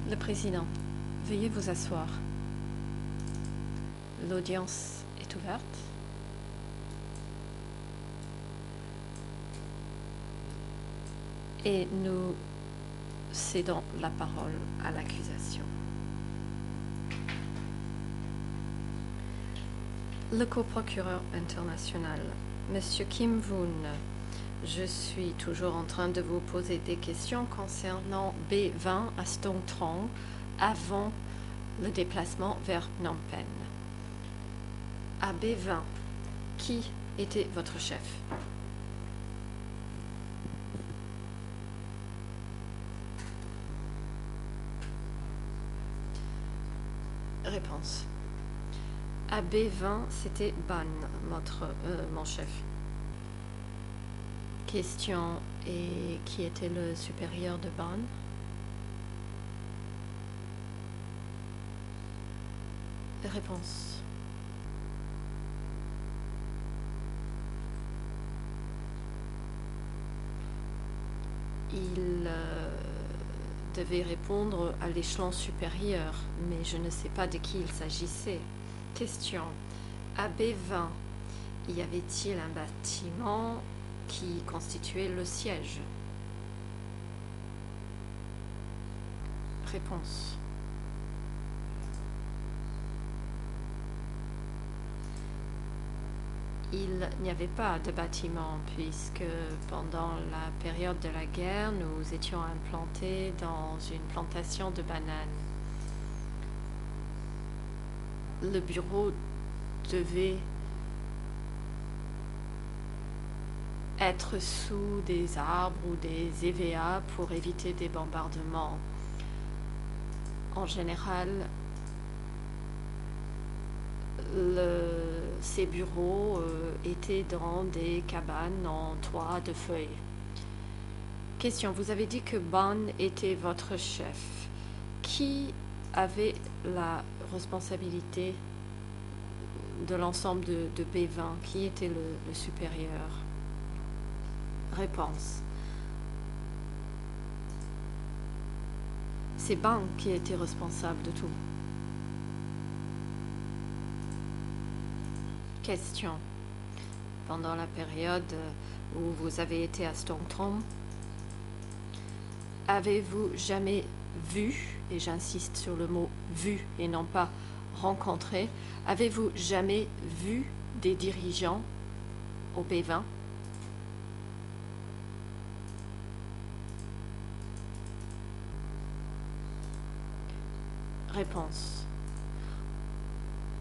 Le président, veuillez vous asseoir. L'audience est ouverte. Et nous cédons la parole à l'accusation. Le coprocureur international, Monsieur Kim Woon, je suis toujours en train de vous poser des questions concernant B20 à Stong Trong avant le déplacement vers Phnom Penh. À B20, qui était votre chef? Réponse. À B20, c'était Ban, mon chef. Question. Et qui était le supérieur de Ban? Réponse. Il devait répondre à l'échelon supérieur, mais je ne sais pas de qui il s'agissait. Question. À B20, y avait-il un bâtiment qui constituait le siège? Réponse. Il n'y avait pas de bâtiment puisque pendant la période de la guerre, nous étions implantés dans une plantation de bananes. Le bureau devait être sous des arbres ou des EVA pour éviter des bombardements. En général, ces bureaux étaient dans des cabanes en toit de feuilles. Question, vous avez dit que Ban était votre chef. Qui avait la responsabilité de l'ensemble de B20? Qui était le supérieur? Réponse. C'est Ban qui était responsable de tout. Question. Pendant la période où vous avez été à Stong Trong, avez-vous jamais vu, et j'insiste sur le mot vu et non pas rencontré, avez-vous jamais vu des dirigeants au B20? Réponse.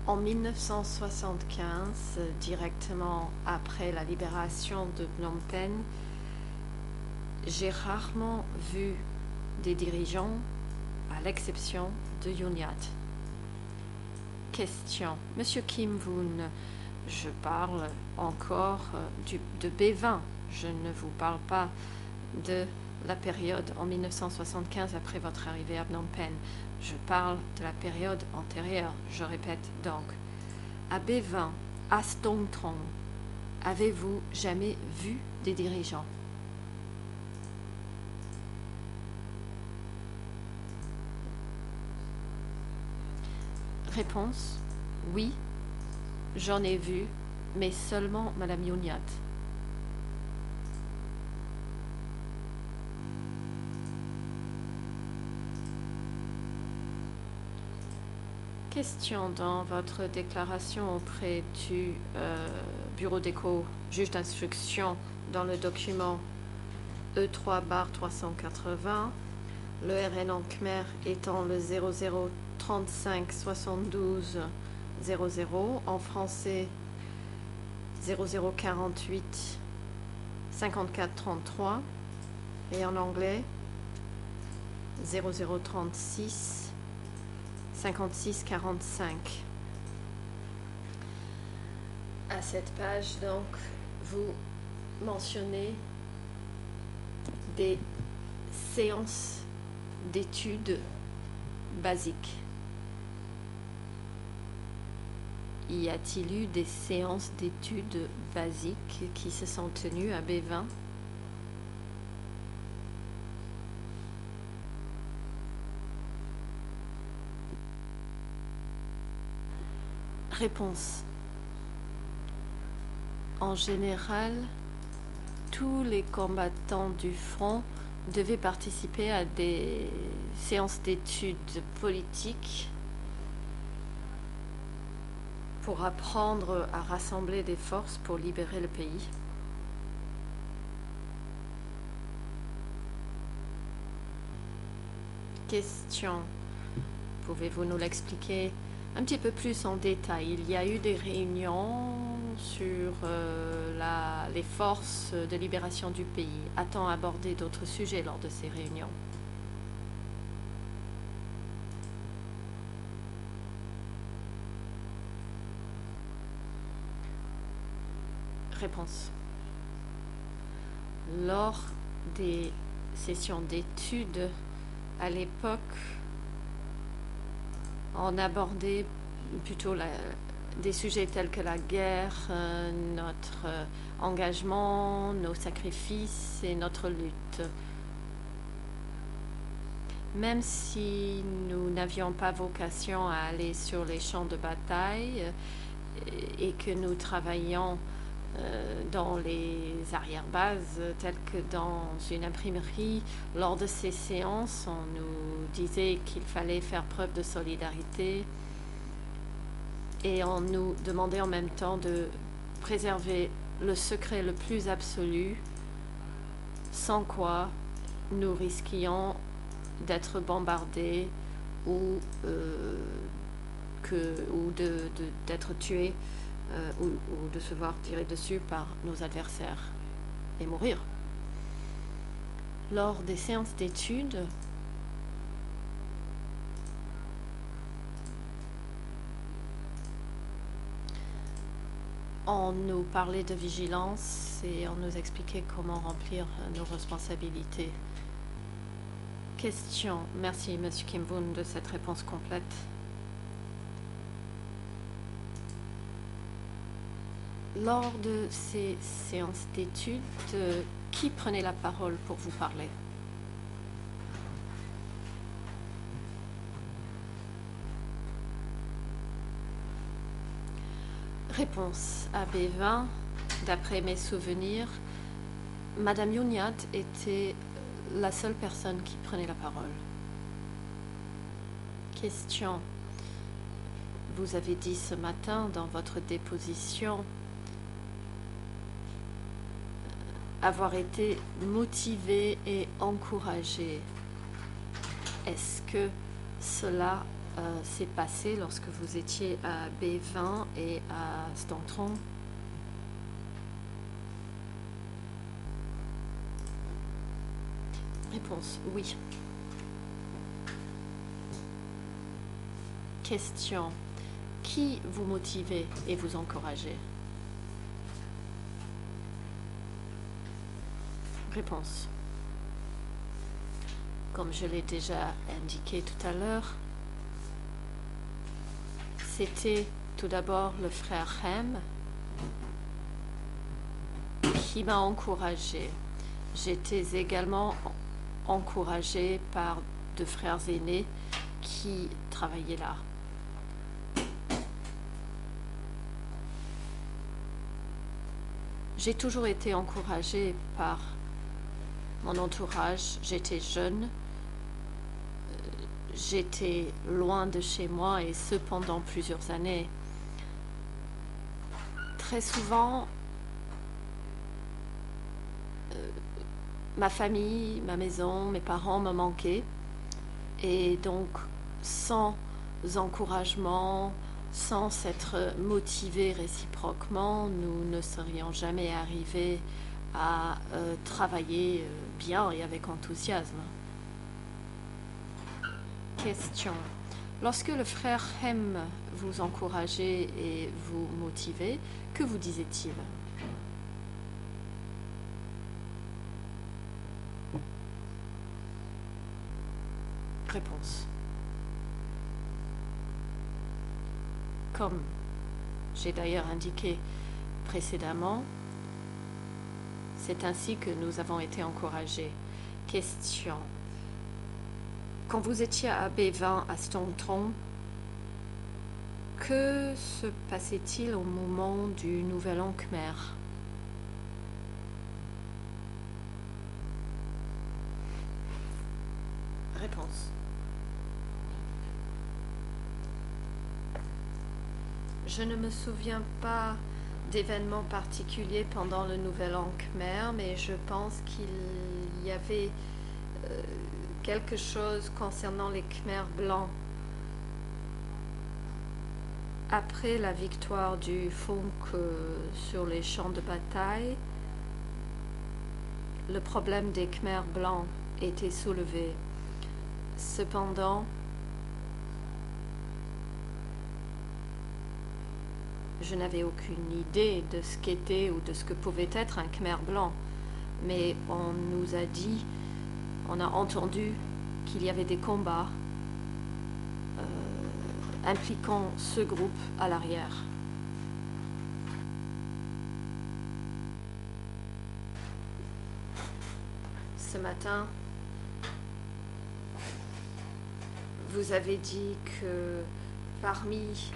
En 1975, directement après la libération de Phnom Penh, j'ai rarement vu des dirigeants, à l'exception de Yoon Yat. Question. Monsieur Kim Woon, je parle encore de B20. Je ne vous parle pas de la période en 1975 après votre arrivée à Phnom Penh. Je parle de la période antérieure, je répète donc. À B20, à Stong Trong, avez-vous jamais vu des dirigeants? Réponse. Oui, j'en ai vu, mais seulement Madame Yoon Yat. Question. Dans votre déclaration auprès du bureau d'écho, juge d'instruction, dans le document E3/380, le RN en khmer étant le 0035 72 00, en français 0048 54 33 et en anglais 0036 56-45. À cette page, donc, vous mentionnez des séances d'études basiques. Y a-t-il eu des séances d'études basiques qui se sont tenues à B20? Réponse. En général, tous les combattants du front devaient participer à des séances d'études politiques pour apprendre à rassembler des forces pour libérer le pays. Question. Pouvez-vous nous l'expliquer un petit peu plus en détail? Il y a eu des réunions sur les forces de libération du pays. A-t-on abordé d'autres sujets lors de ces réunions? Réponse. Lors des sessions d'études, à l'époque, on abordait plutôt des sujets tels que la guerre, notre engagement, nos sacrifices et notre lutte. Même si nous n'avions pas vocation à aller sur les champs de bataille et que nous travaillions dans les arrière-bases, telles que dans une imprimerie, lors de ces séances, on nous disait qu'il fallait faire preuve de solidarité et on nous demandait en même temps de préserver le secret le plus absolu, sans quoi nous risquions d'être bombardés ou d'être tués ou de se voir tirer dessus par nos adversaires et mourir. Lors des séances d'études, on nous parlait de vigilance et on nous expliquait comment remplir nos responsabilités. Question. Merci, M. Kim Boon, de cette réponse complète. Lors de ces séances d'études, qui prenait la parole pour vous parler? Réponse. À B20, d'après mes souvenirs, Madame Youniat était la seule personne qui prenait la parole. Question. Vous avez dit ce matin dans votre déposition avoir été motivé et encouragé. Est-ce que cela s'est passé lorsque vous étiez à B20 et à Stontron? Réponse, oui. Question. Qui vous motivait et vous encourageait? Réponse. Comme je l'ai déjà indiqué tout à l'heure, c'était tout d'abord le frère Hem qui m'a encouragée. J'étais également encouragée par deux frères aînés qui travaillaient là. J'ai toujours été encouragée par mon entourage. J'étais jeune, j'étais loin de chez moi et ce pendant plusieurs années. Très souvent, ma famille, ma maison, mes parents me manquaient et donc sans encouragement, sans s'être motivés réciproquement, nous ne serions jamais arrivés à travailler bien et avec enthousiasme. Question. Lorsque le frère Hem vous encourageait et vous motivait, que vous disait-il? Réponse. Comme j'ai d'ailleurs indiqué précédemment, c'est ainsi que nous avons été encouragés. Question. Quand vous étiez à B20 à Stontron, Que se passait-il au moment du Nouvel An Khmer? Réponse. Je ne me souviens pas d'événements particuliers pendant le Nouvel An Khmer, mais je pense qu'il y avait quelque chose concernant les Khmers blancs. Après la victoire du Funk sur les champs de bataille, le problème des Khmers blancs était soulevé. Cependant, je n'avais aucune idée de ce qu'était ou de ce que pouvait être un Khmer blanc, mais on nous a dit, on a entendu qu'il y avait des combats impliquant ce groupe à l'arrière. Ce matin, vous avez dit que parmi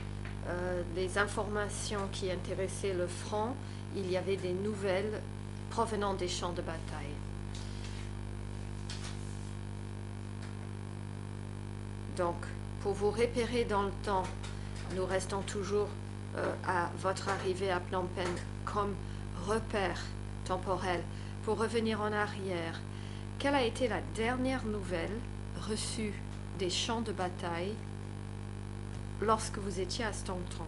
les informations qui intéressaient le front, il y avait des nouvelles provenant des champs de bataille. Donc, pour vous repérer dans le temps, nous restons toujours à votre arrivée à Phnom Penh comme repère temporel. Pour revenir en arrière, quelle a été la dernière nouvelle reçue des champs de bataille lorsque vous étiez à Stong Trong?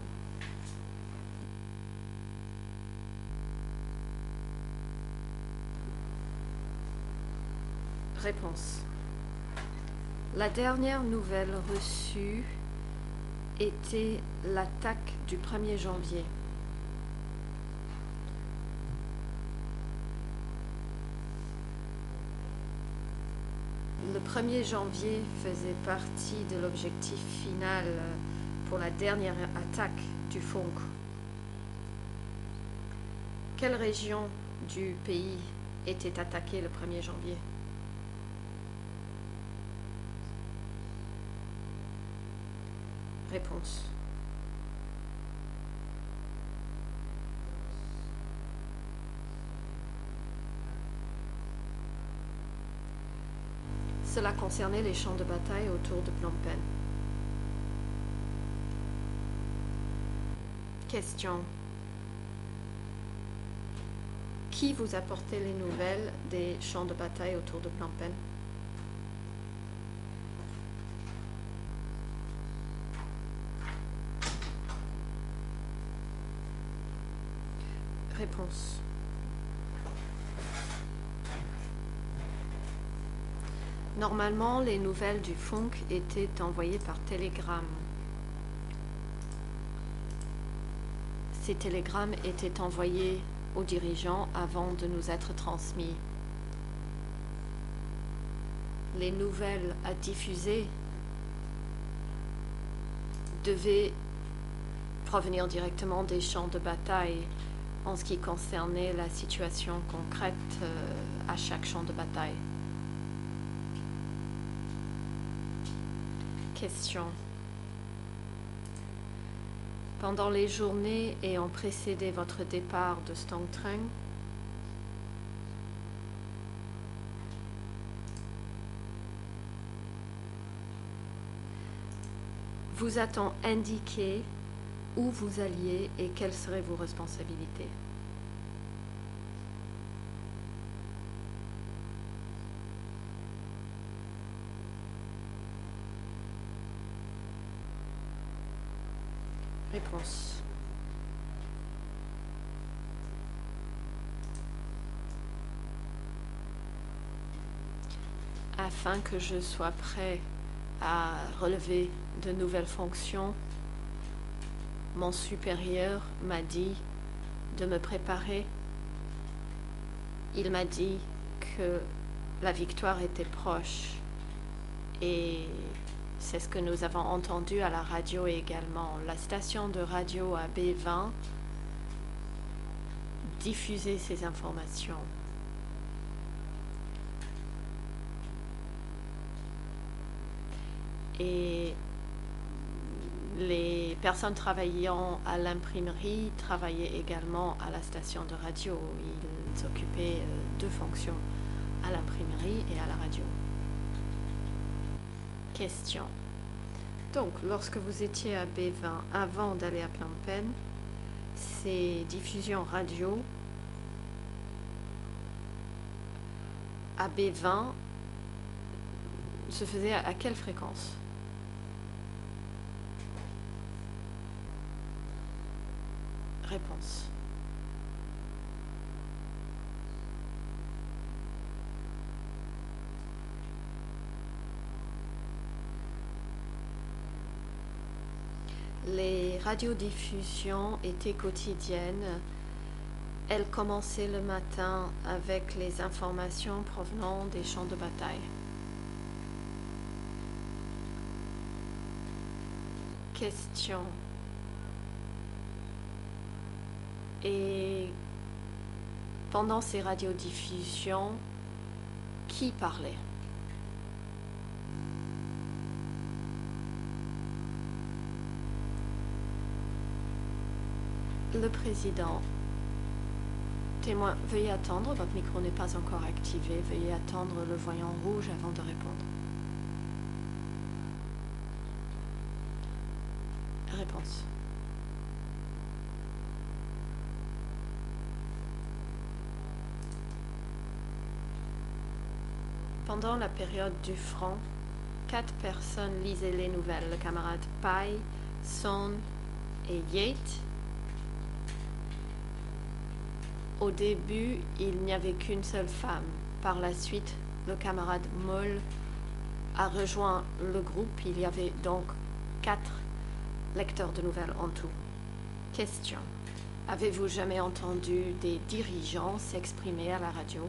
Réponse. La dernière nouvelle reçue était l'attaque du 1er janvier. Le 1er janvier faisait partie de l'objectif final pour la dernière attaque du Funk. Quelle région du pays était attaquée le 1er janvier? Réponse. Cela concernait les champs de bataille autour de Phnom Penh. Question. Qui vous apportait les nouvelles des champs de bataille autour de Phnom Penh? Réponse. Normalement, les nouvelles du Funk étaient envoyées par télégramme. Ces télégrammes étaient envoyés aux dirigeants avant de nous être transmis. Les nouvelles à diffuser devaient provenir directement des champs de bataille en ce qui concernait la situation concrète à chaque champ de bataille. Question. Pendant les journées ayant précédé votre départ de Stong Trong, vous a-t-on indiqué où vous alliez et quelles seraient vos responsabilités? Réponse. Afin que je sois prêt à relever de nouvelles fonctions, mon supérieur m'a dit de me préparer. Il m'a dit que la victoire était proche et c'est ce que nous avons entendu à la radio également. La station de radio à B20 diffusait ces informations. Et Les personnes travaillant à l'imprimerie travaillaient également à la station de radio. Ils occupaient deux fonctions, à l'imprimerie et à la radio. Question. Donc, lorsque vous étiez à B20, avant d'aller à Phnom Penh, ces diffusions radio à B20 se faisaient à quelle fréquence? Réponse. Les radiodiffusions étaient quotidiennes. Elles commençaient le matin avec les informations provenant des champs de bataille. Question. Et pendant ces radiodiffusions, qui parlait? Le président. Témoin, veuillez attendre, votre micro n'est pas encore activé. Veuillez attendre le voyant rouge avant de répondre. Réponse. Pendant la période du front, 4 personnes lisaient les nouvelles, le camarade Pai, Son et Yates. Au début, il n'y avait qu'une seule femme. Par la suite, le camarade Moll a rejoint le groupe. Il y avait donc 4 lecteurs de nouvelles en tout. Question. Avez-vous jamais entendu des dirigeants s'exprimer à la radio?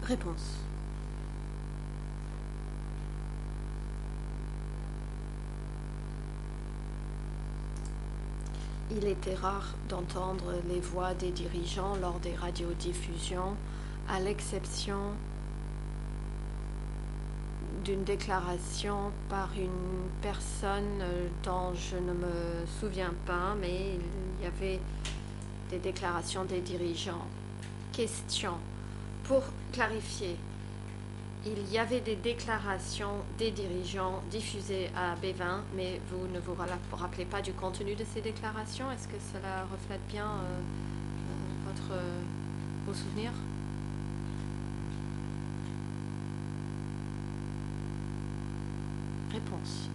Réponse. Il était rare d'entendre les voix des dirigeants lors des radiodiffusions, à l'exception d'une déclaration par une personne dont je ne me souviens pas, mais il y avait des déclarations des dirigeants. Question. Pour clarifier, il y avait des déclarations des dirigeants diffusées à B20, mais vous ne vous rappelez pas du contenu de ces déclarations? Est-ce que cela reflète bien vos souvenirs? Réponse.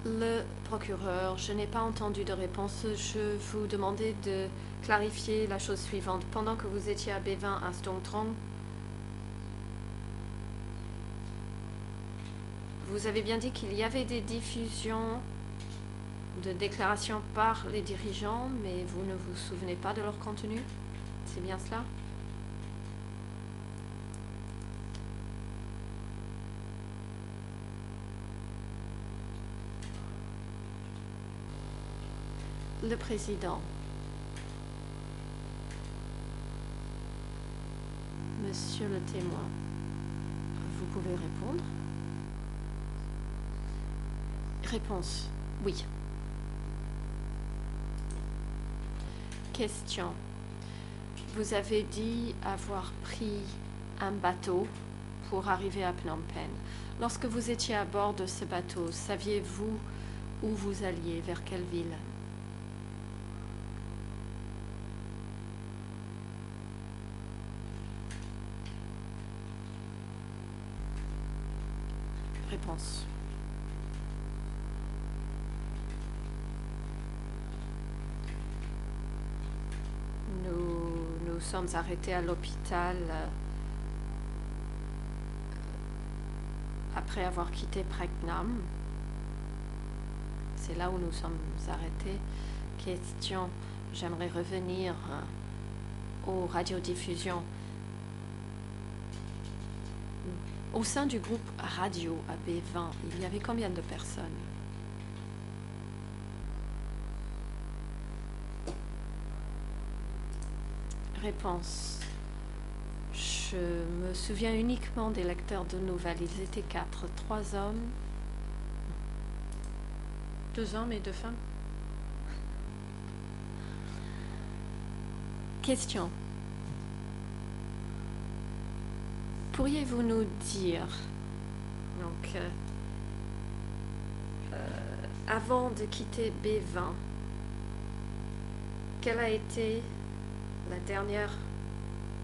Le procureur, je n'ai pas entendu de réponse. Je vous demandais de clarifier la chose suivante. Pendant que vous étiez à B20 à Ston Trong, vous avez bien dit qu'il y avait des diffusions de déclarations par les dirigeants, mais vous ne vous souvenez pas de leur contenu? C'est bien cela? Le président. Monsieur le témoin, vous pouvez répondre? Réponse. Oui. Question. Vous avez dit avoir pris un bateau pour arriver à Phnom Penh. Lorsque vous étiez à bord de ce bateau, saviez-vous où vous alliez, vers quelle ville? Réponse. Nous sommes arrêtés à l'hôpital après avoir quitté Pragnam. C'est là où nous sommes arrêtés. Question, j'aimerais revenir aux radiodiffusions. Au sein du groupe radio à B20, il y avait combien de personnes? Réponse. Je me souviens uniquement des lecteurs de nouvelles. Ils étaient 4, 3 hommes, 2 hommes et 2 femmes. Question. Pourriez-vous nous dire, donc, avant de quitter B20, quelle a été la dernière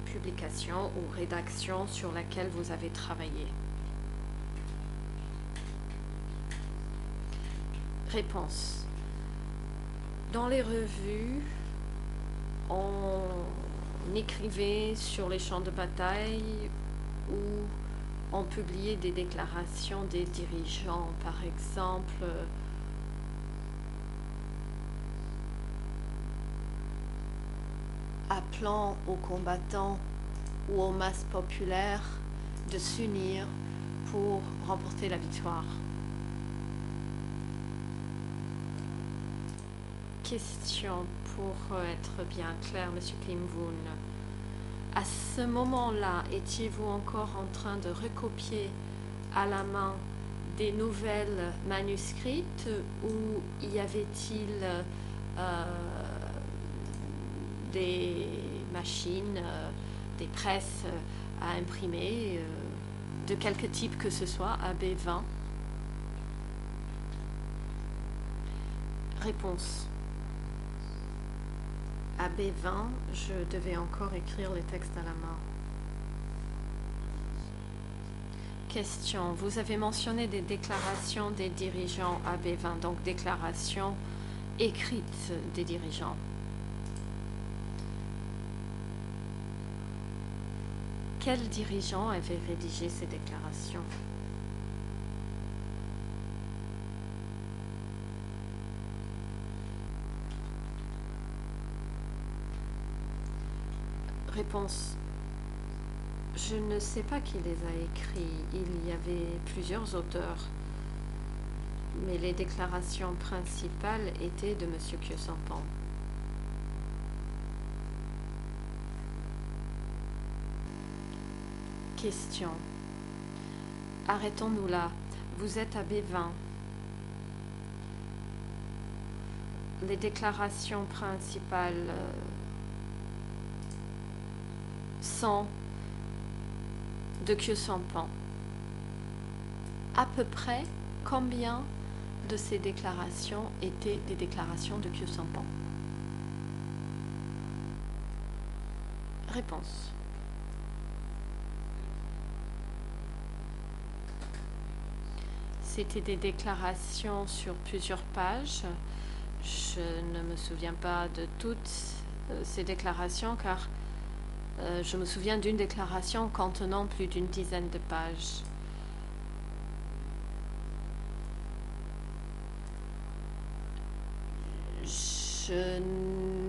publication ou rédaction sur laquelle vous avez travaillé? Réponse. Dans les revues, on écrivait sur les champs de bataille ou on publiait des déclarations des dirigeants, par exemple, appelant aux combattants ou aux masses populaires de s'unir pour remporter la victoire. Question pour être bien clair, Monsieur Klimvoon. À ce moment-là, étiez-vous encore en train de recopier à la main des nouvelles manuscrites ou y avait-il des machines, des presses à imprimer, de quelque type que ce soit, à B20? Réponse. À B20, je devais encore écrire les textes à la main. Question. Vous avez mentionné des déclarations des dirigeants à B20, donc déclarations écrites des dirigeants. Quel dirigeant avait rédigé ces déclarations? Réponse. Je ne sais pas qui les a écrits. Il y avait plusieurs auteurs. Mais les déclarations principales étaient de M. Khieu-Samphan. Question. Arrêtons-nous là. Vous êtes à B20. Les déclarations principales sont de Khieu-Samphan. À peu près combien de ces déclarations étaient des déclarations de Khieu-Samphan? Réponse. C'était des déclarations sur plusieurs pages. Je ne me souviens pas de toutes ces déclarations car je me souviens d'une déclaration contenant plus d'une dizaine de pages. Je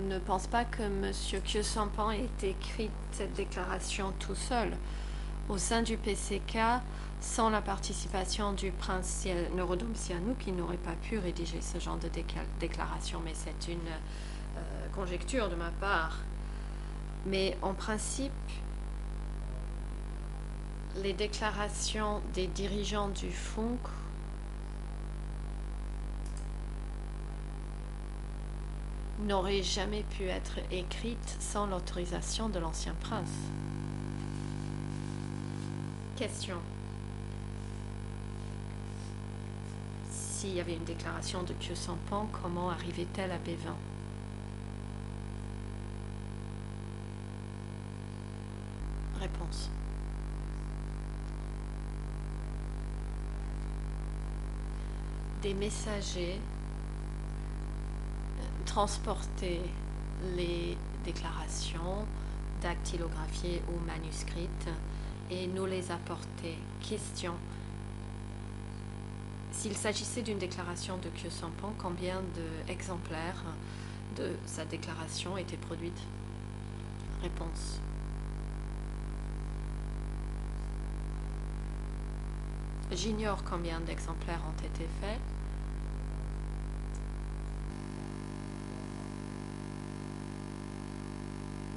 ne pense pas que M. Khieu-Samphan ait écrit cette déclaration tout seul. Au sein du PCK, sans la participation du prince Norodom Sihanouk, il n'aurait pas pu rédiger ce genre de déclaration, mais c'est une conjecture de ma part. Mais en principe, les déclarations des dirigeants du FUNK n'auraient jamais pu être écrites sans l'autorisation de l'ancien prince. Question. S'il y avait une déclaration de Khieu-Samphan, comment arrivait-elle à B20? Réponse. Des messagers transportaient les déclarations, dactylographiées ou manuscrites, et nous les apportaient. Question. S'il s'agissait d'une déclaration de Khieu-Samphan, combien d'exemplaires de sa déclaration étaient produites? Réponse. J'ignore combien d'exemplaires ont été faits.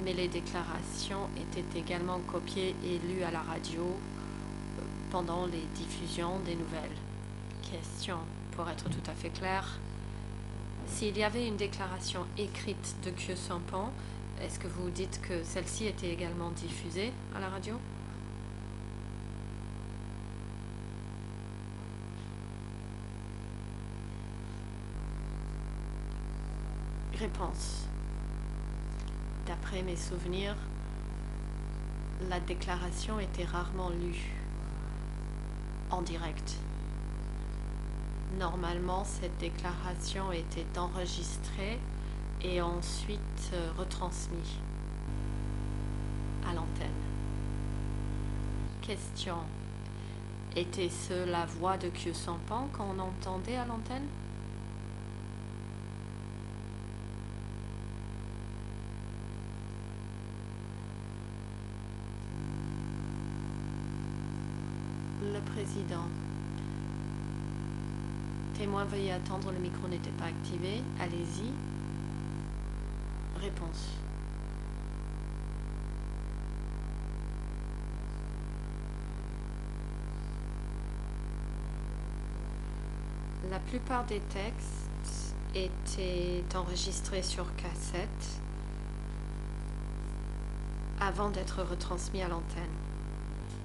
Mais les déclarations étaient également copiées et lues à la radio pendant les diffusions des nouvelles. Question, pour être tout à fait clair, s'il y avait une déclaration écrite de Khieu Samphan, est-ce que vous dites que celle-ci était également diffusée à la radio? Réponse. D'après mes souvenirs, la déclaration était rarement lue en direct. Normalement, cette déclaration était enregistrée et ensuite retransmise à l'antenne. Question. Était-ce la voix de Khieu Samphan qu'on entendait à l'antenne? Le président. Témoin, veuillez attendre, le micro n'était pas activé. Allez-y. Réponse. La plupart des textes étaient enregistrés sur cassette avant d'être retransmis à l'antenne.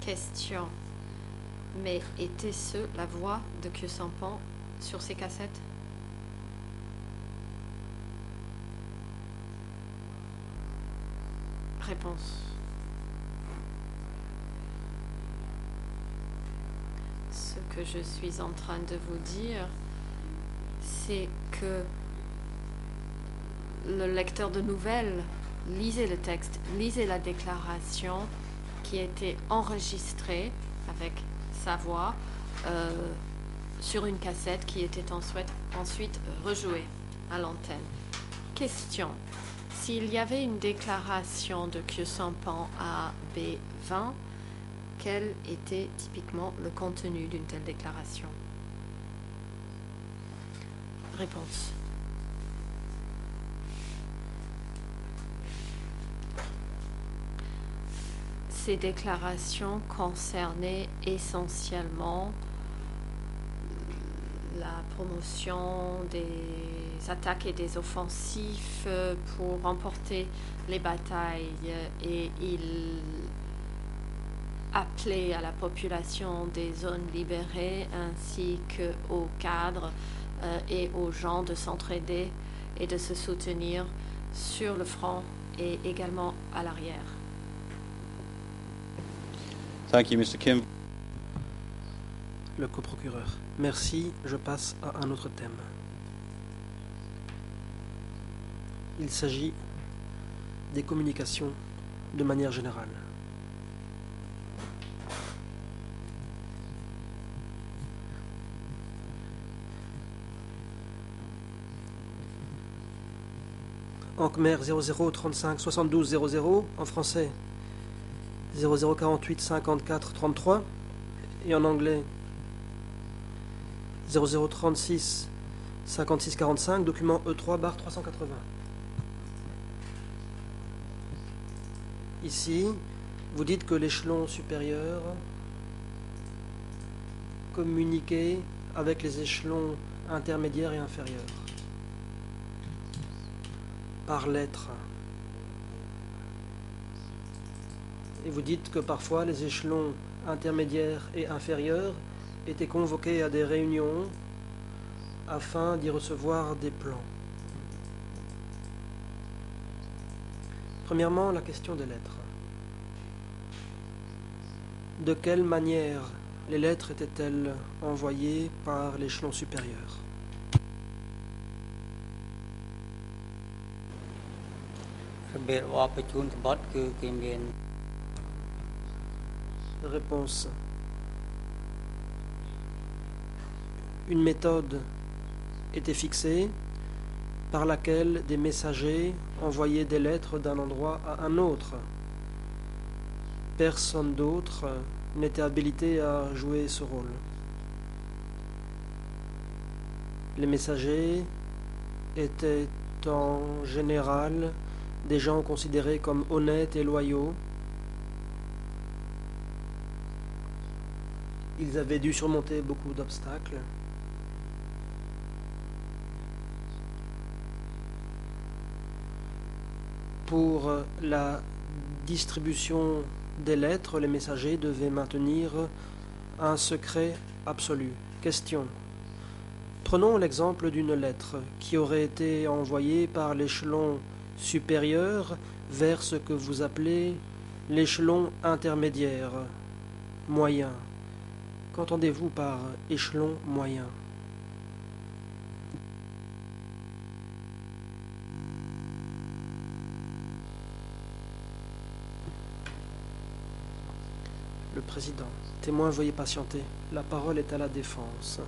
Question. Mais était-ce la voix de Khieu Samphan sur ces cassettes? Réponse. Ce que je suis en train de vous dire, c'est que le lecteur de nouvelles lisait le texte, lisait la déclaration qui était enregistrée avec sa voix sur une cassette qui était ensuite rejouée à l'antenne. Question. S'il y avait une déclaration de Khieu Samphan à B20, quel était typiquement le contenu d'une telle déclaration? Réponse. Ces déclarations concernaient essentiellement la promotion des attaques et des offensives pour remporter les batailles, et il appelait à la population des zones libérées ainsi qu'aux cadres et aux gens de s'entraider et de se soutenir sur le front et également à l'arrière. Thank you, Mr. Kim. Le coprocureur. Merci, je passe à un autre thème. Il s'agit des communications de manière générale. En Khmer 00 35 72 00, en français 0048 54 33 et en anglais 0036 56 45, document E3/380. Ici, vous dites que l'échelon supérieur communiquait avec les échelons intermédiaires et inférieurs par lettre. Et vous dites que parfois les échelons intermédiaires et inférieurs étaient convoqués à des réunions afin d'y recevoir des plans. Premièrement, la question des lettres. De quelle manière les lettres étaient-elles envoyées par l'échelon supérieur? Réponse. Une méthode était fixée par laquelle des messagers envoyaient des lettres d'un endroit à un autre. Personne d'autre n'était habilité à jouer ce rôle. Les messagers étaient en général des gens considérés comme honnêtes et loyaux. Ils avaient dû surmonter beaucoup d'obstacles. Pour la distribution des lettres, les messagers devaient maintenir un secret absolu. Question. Prenons l'exemple d'une lettre qui aurait été envoyée par l'échelon supérieur vers ce que vous appelez l'échelon intermédiaire, moyen. Qu'entendez-vous par échelon moyen? Le président. Témoin, veuillez patienter. La parole est à la défense.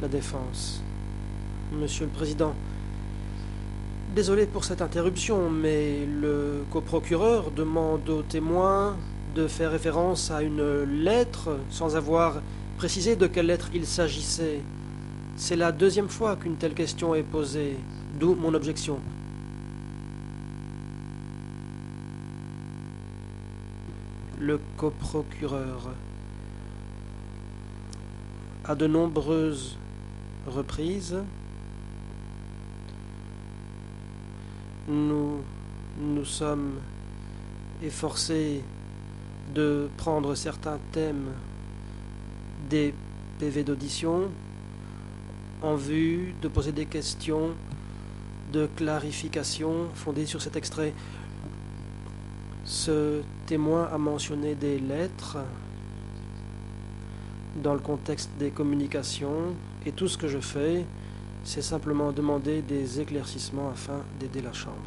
La défense. Monsieur le Président, désolé pour cette interruption, mais le coprocureur demande au témoin de faire référence à une lettre sans avoir précisé de quelle lettre il s'agissait. C'est la deuxième fois qu'une telle question est posée, d'où mon objection. Le coprocureur. À de nombreuses reprises, nous nous sommes efforcés de prendre certains thèmes des PV d'audition en vue de poser des questions de clarification fondées sur cet extrait. Ce témoin a mentionné des lettres dans le contexte des communications, et tout ce que je fais, c'est simplement demander des éclaircissements afin d'aider la Chambre.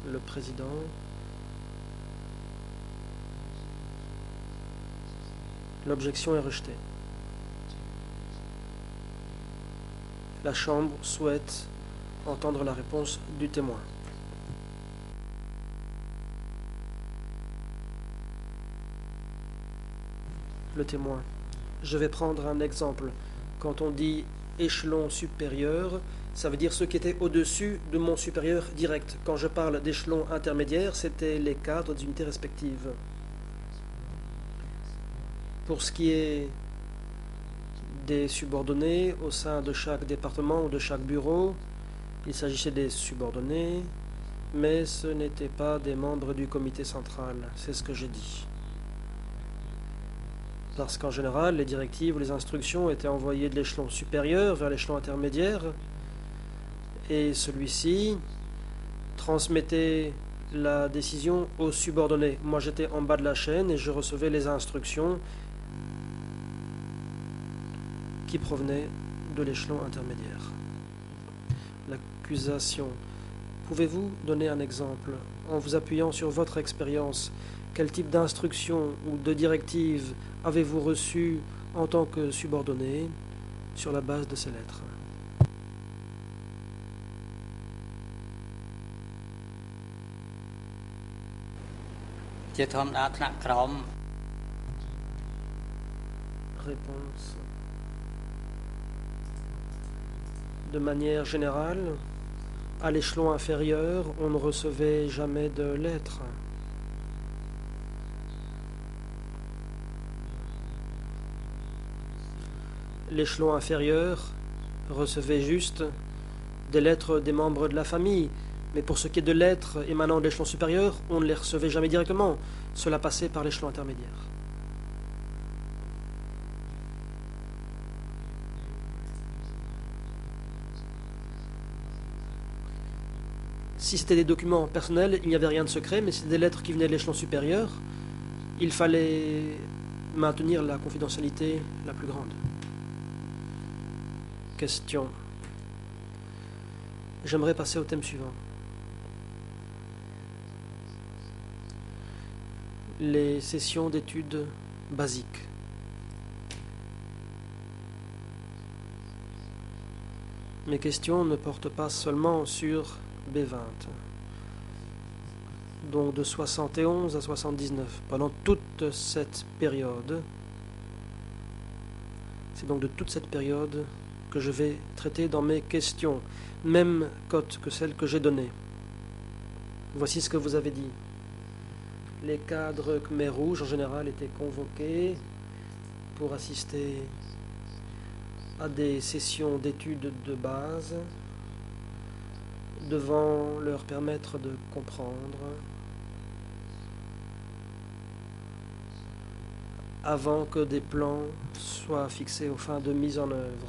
Le président. L'objection est rejetée. La Chambre souhaite entendre la réponse du témoin. Le témoin. Je vais prendre un exemple. Quand on dit échelon supérieur, ça veut dire ceux qui étaient au-dessus de mon supérieur direct. Quand je parle d'échelon intermédiaire, c'était les cadres d'unités respectives. Pour ce qui est des subordonnés au sein de chaque département ou de chaque bureau, il s'agissait des subordonnés, mais ce n'étaient pas des membres du comité central. C'est ce que j'ai dit. Parce qu'en général, les directives ou les instructions étaient envoyées de l'échelon supérieur vers l'échelon intermédiaire, et celui-ci transmettait la décision aux subordonnés. Moi, j'étais en bas de la chaîne et je recevais les instructions qui provenaient de l'échelon intermédiaire. L'accusation. Pouvez-vous donner un exemple en vous appuyant sur votre expérience? Quel type d'instruction ou de directive avez-vous reçu en tant que subordonné sur la base de ces lettres? Réponse. De manière générale, à l'échelon inférieur, on ne recevait jamais de lettres. L'échelon inférieur recevait juste des lettres des membres de la famille, mais pour ce qui est de lettres émanant de l'échelon supérieur, on ne les recevait jamais directement. Cela passait par l'échelon intermédiaire. Si c'était des documents personnels, il n'y avait rien de secret, mais si c'était des lettres qui venaient de l'échelon supérieur, il fallait maintenir la confidentialité la plus grande. Question. J'aimerais passer au thème suivant. Les sessions d'études basiques. Mes questions ne portent pas seulement sur B20. Donc de 71 à 79, pendant toute cette période, c'est donc de toute cette période que je vais traiter dans mes questions, même cote que celle que j'ai donnée. Voici ce que vous avez dit. Les cadres Khmer rouges en général étaient convoqués pour assister à des sessions d'études de base devant leur permettre de comprendre avant que des plans soient fixés aux fins de mise en œuvre.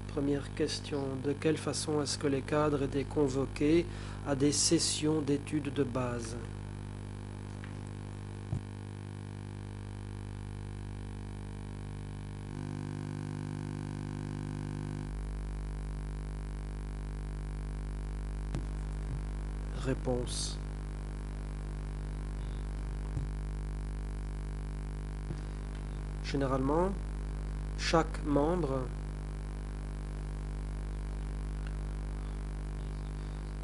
Première question, de quelle façon est-ce que les cadres étaient convoqués à des sessions d'études de base? Réponse. Généralement, chaque membre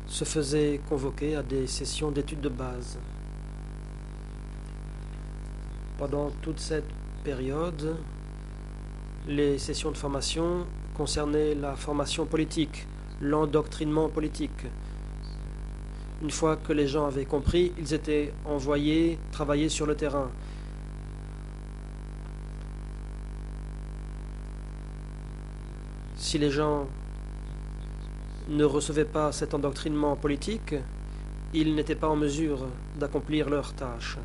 se faisait convoquer à des sessions d'études de base. Pendant toute cette période, les sessions de formation concernaient la formation politique, l'endoctrinement politique. Une fois que les gens avaient compris, ils étaient envoyés travailler sur le terrain. Si les gens ne recevaient pas cet endoctrinement politique, ils n'étaient pas en mesure d'accomplir leurs tâches.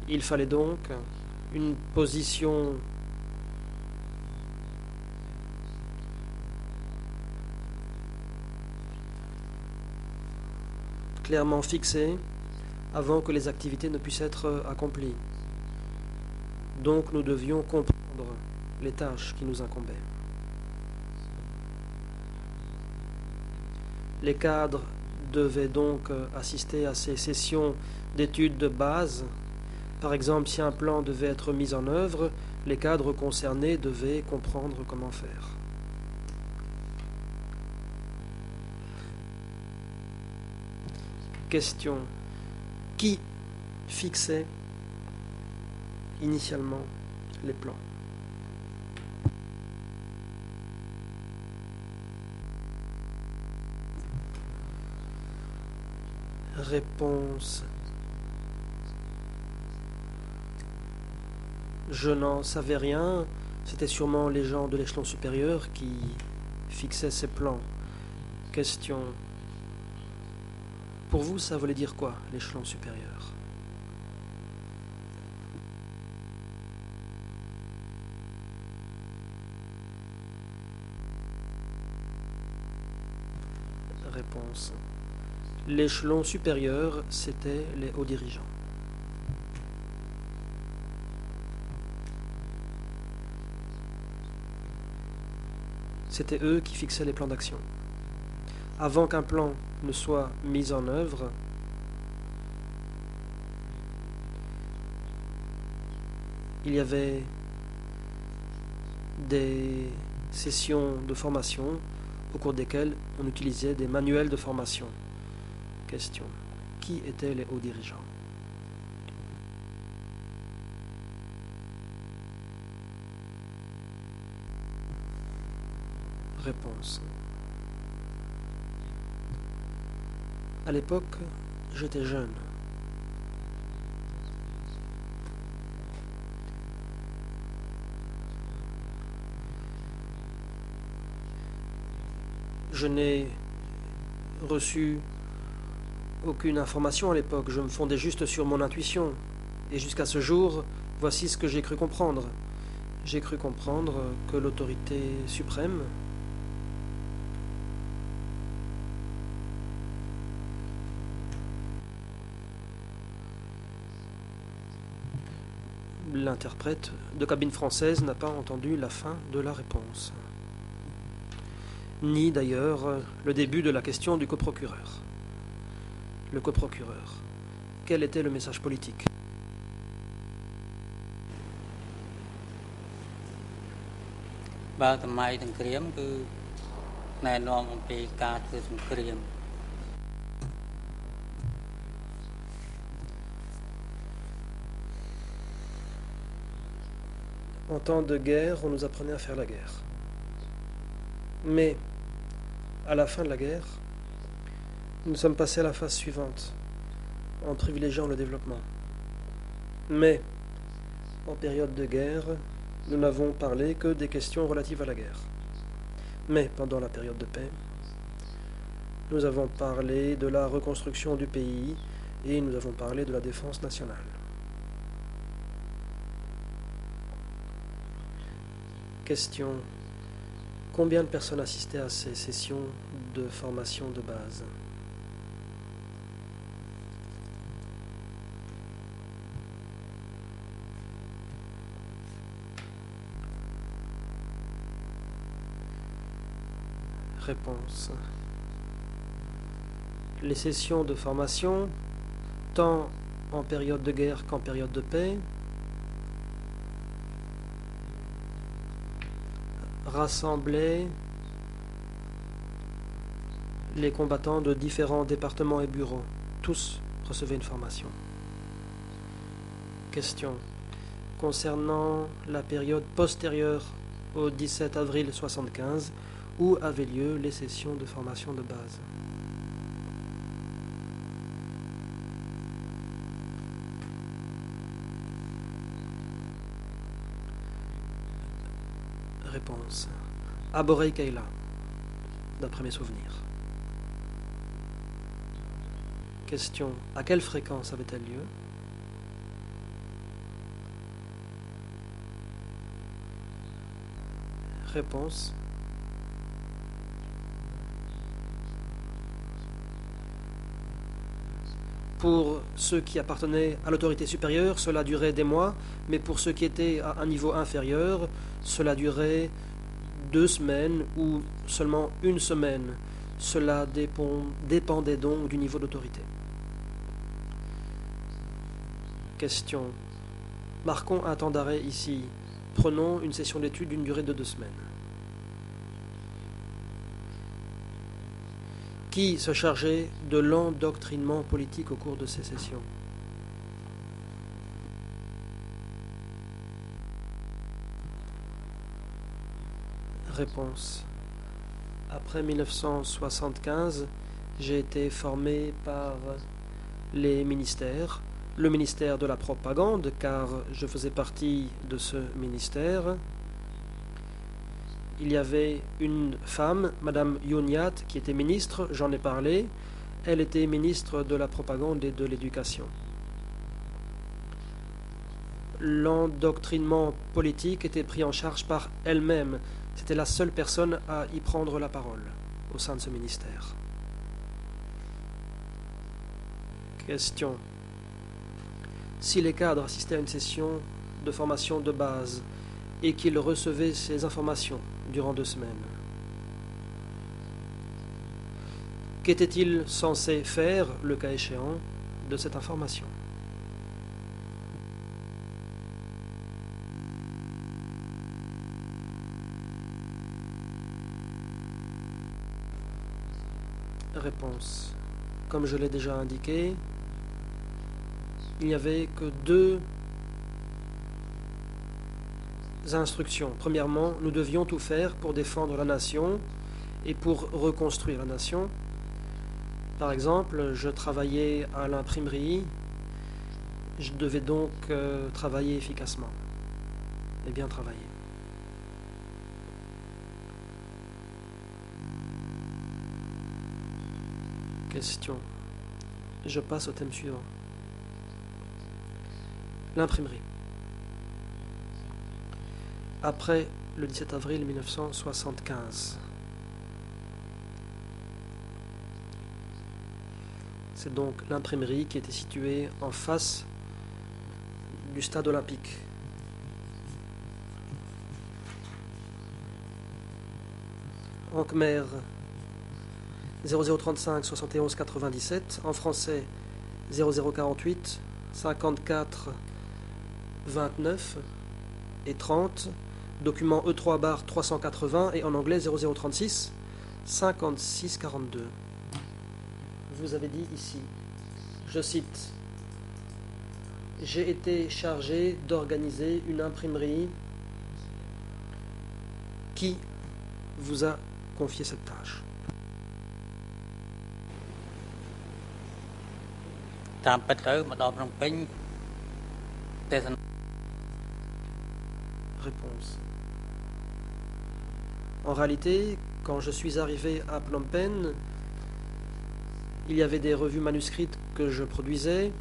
Il fallait donc une position clairement fixée avant que les activités ne puissent être accomplies. Donc nous devions comprendre les tâches qui nous incombaient. Les cadres devaient donc assister à ces sessions d'études de base. Par exemple, si un plan devait être mis en œuvre, les cadres concernés devaient comprendre comment faire. Question. Qui fixait initialement les plans? Réponse. Je n'en savais rien. C'était sûrement les gens de l'échelon supérieur qui fixaient ces plans. Question. Pour vous, ça voulait dire quoi, l'échelon supérieur? Réponse. L'échelon supérieur, c'était les hauts dirigeants. C'était eux qui fixaient les plans d'action. Avant qu'un plan ne soit mis en œuvre, il y avait des sessions de formation au cours desquelles on utilisait des manuels de formation. Question. Qui étaient les hauts dirigeants? Réponse. À l'époque, j'étais jeune. Je n'ai reçu aucune information à l'époque, je me fondais juste sur mon intuition. Et jusqu'à ce jour, voici ce que j'ai cru comprendre. J'ai cru comprendre que l'autorité suprême L'interprète de cabine française n'a pas entendu la fin de la réponse, ni d'ailleurs le début de la question du coprocureur. Le coprocureur, quel était le message politique? En temps de guerre, on nous apprenait à faire la guerre. Mais, à la fin de la guerre, nous sommes passés à la phase suivante, en privilégiant le développement. Mais, en période de guerre, nous n'avons parlé que des questions relatives à la guerre. Mais, pendant la période de paix, nous avons parlé de la reconstruction du pays et nous avons parlé de la défense nationale. Question. Combien de personnes assistaient à ces sessions de formation de base? Réponse. Les sessions de formation, tant en période de guerre qu'en période de paix, rassemblaient les combattants de différents départements et bureaux. Tous recevaient une formation. Question. Concernant la période postérieure au 17 avril 1975, où avaient lieu les sessions de formation de base? Réponse. À Borei Keila, d'après mes souvenirs. Question. À quelle fréquence avait-elle lieu? Réponse. Pour ceux qui appartenaient à l'autorité supérieure, cela durait des mois, mais pour ceux qui étaient à un niveau inférieur, cela durait 2 semaines ou seulement 1 semaine. Cela dépendait donc du niveau d'autorité. Question. Marquons un temps d'arrêt ici. Prenons une session d'études d'une durée de 2 semaines. Qui se chargeait de l'endoctrinement politique au cours de ces sessions? Réponse. Après 1975, j'ai été formé par les ministères, le ministère de la propagande, car je faisais partie de ce ministère. Il y avait une femme, Madame Youniat, qui était ministre, j'en ai parlé. Elle était ministre de la propagande et de l'éducation. L'endoctrinement politique était pris en charge par elle-même. C'était la seule personne à y prendre la parole au sein de ce ministère. Question. Si les cadres assistaient à une session de formation de base et qu'ils recevaient ces informations durant 2 semaines, qu'était-il censé faire, le cas échéant, de cette information? Réponse. Comme je l'ai déjà indiqué, il n'y avait que 2 instructions. Premièrement, nous devions tout faire pour défendre la nation et pour reconstruire la nation. Par exemple, je travaillais à l'imprimerie, je devais donc travailler efficacement et bien travailler. Question. Je passe au thème suivant. L'imprimerie. Après le 17 avril 1975. C'est donc l'imprimerie qui était située en face du stade olympique En khmer, 0035 71 97. En français, 0048 54 29 et 30. Document E3-380 et en anglais 0036 56 42. Vous avez dit ici, je cite, « J'ai été chargé d'organiser une imprimerie. Qui vous a confié cette tâche ?» តាមពិតទៅមកដល់ភ្នំពេញទេសនា Réponse. En réalité, quand je suis arrivé à Phnom Penh, il y avait des revues manuscrites que je produisais.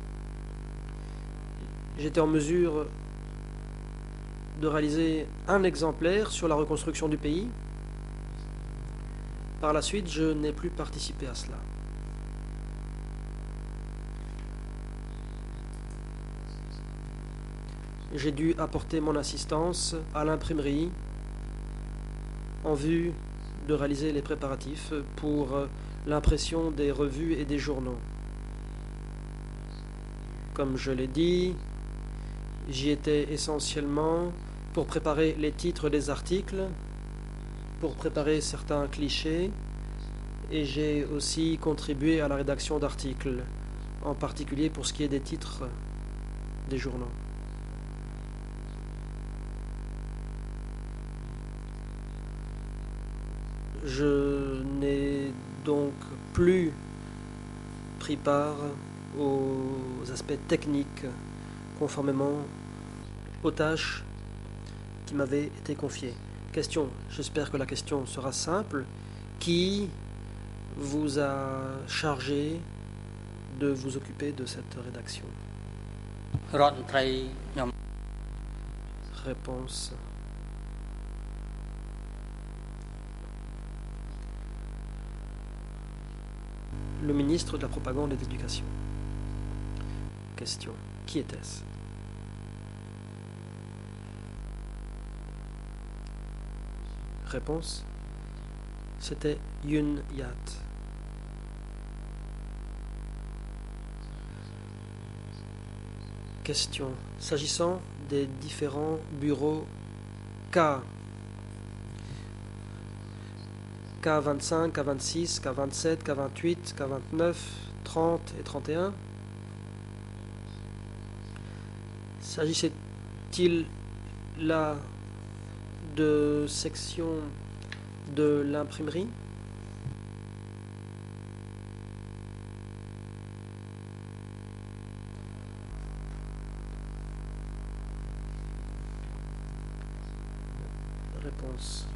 J'étais en mesure de réaliser un exemplaire sur la reconstruction du pays. Par la suite, je n'ai plus participé à cela. J'ai dû apporter mon assistance à l'imprimerie en vue de réaliser les préparatifs pour l'impression des revues et des journaux. Comme je l'ai dit, j'y étais essentiellement pour préparer les titres des articles, pour préparer certains clichés, et j'ai aussi contribué à la rédaction d'articles, en particulier pour ce qui est des titres des journaux. Je n'ai donc plus pris part aux aspects techniques conformément aux tâches qui m'avaient été confiées. Question, j'espère que la question sera simple. Qui vous a chargé de vous occuper de cette rédaction? រដ្ឋមន្ត្រីខ្ញុំ Réponse. Le ministre de la Propagande et de l'Éducation. Question. Qui était-ce? Réponse. C'était Yun Yat. Question. S'agissant des différents bureaux K25, K26, K27, K28, K29, 30 et 31. S'agissait-il là de sections de l'imprimerie? Réponse.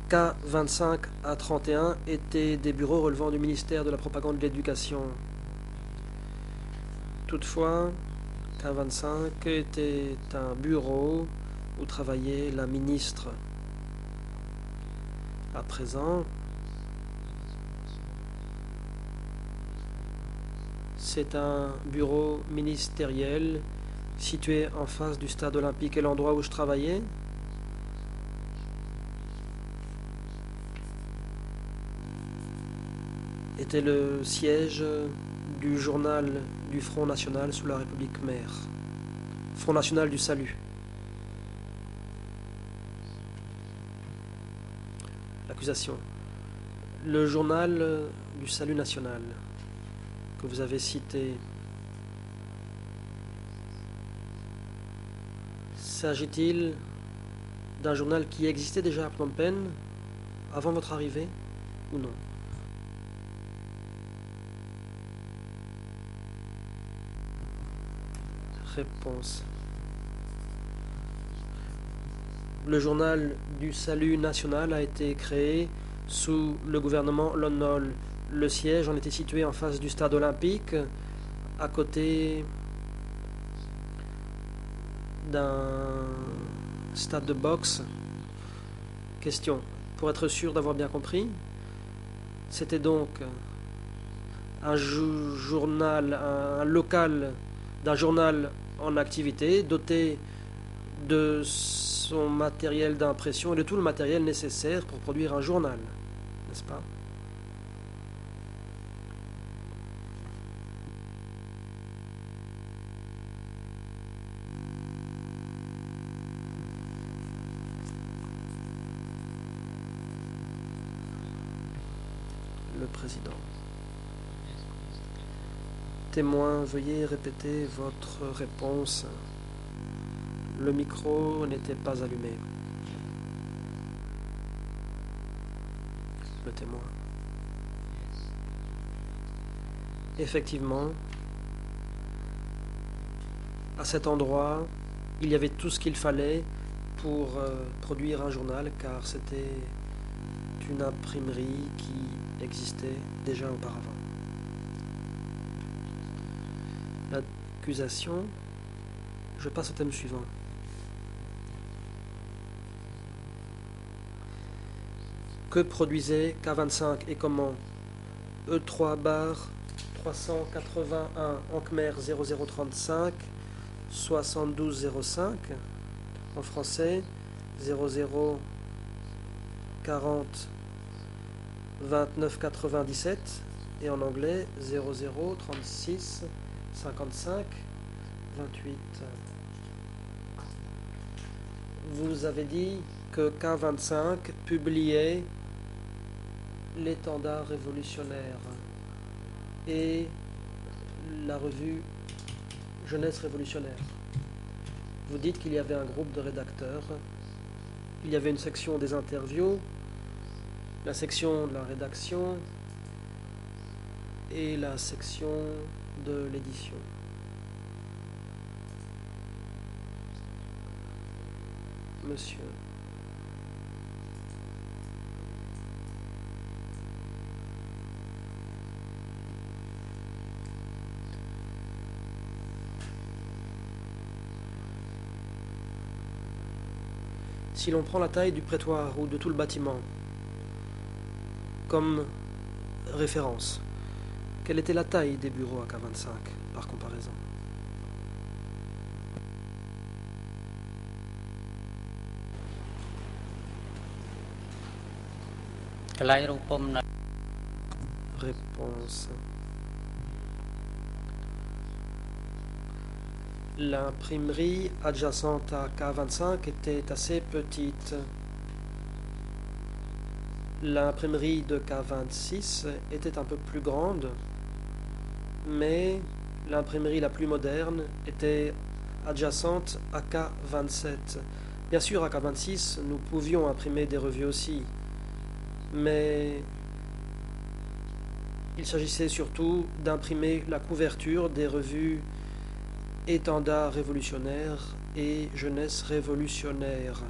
K25 à 31 étaient des bureaux relevant du ministère de la Propagande et de l'Éducation. Toutefois, K25 était un bureau où travaillait la ministre. À présent, c'est un bureau ministériel situé en face du stade olympique et l'endroit où je travaillais était le siège du journal du Front National sous la République Khmer, Front National du Salut. L'accusation. Le journal du Salut national que vous avez cité, s'agit-il d'un journal qui existait déjà à Phnom Penh avant votre arrivée ou non? Réponse. Le journal du Salut national a été créé sous le gouvernement Lon Nol. Le siège en était situé en face du stade olympique, à côté d'un stade de boxe. Question. Pour être sûr d'avoir bien compris, c'était donc un journal, un local d'un journal en activité, doté de son matériel d'impression et de tout le matériel nécessaire pour produire un journal, n'est-ce pas? Le président. Témoin, veuillez répéter votre réponse. Le micro n'était pas allumé. Le témoin. Effectivement, à cet endroit, il y avait tout ce qu'il fallait pour produire un journal, car c'était une imprimerie qui existait déjà auparavant. L'accusation, je passe au thème suivant. Que produisait K25 et comment? E3 bar 381 en Khmer 0035 7205 en français 00 40 29 97 et en anglais 00 36 55 28. Vous avez dit que K25 publiait l'Étendard révolutionnaire et la revue Jeunesse révolutionnaire. Vous dites qu'il y avait un groupe de rédacteurs, il y avait une section des interviews, la section de la rédaction et la section de l'édition. Monsieur. Si l'on prend la taille du prétoire ou de tout le bâtiment comme référence, quelle était la taille des bureaux à K25 par comparaison? Réponse. L'imprimerie adjacente à K25 était assez petite. L'imprimerie de K26 était un peu plus grande, mais l'imprimerie la plus moderne était adjacente à K27. Bien sûr, à K26, nous pouvions imprimer des revues aussi, mais il s'agissait surtout d'imprimer la couverture des revues Étendard révolutionnaire et Jeunesse révolutionnaire.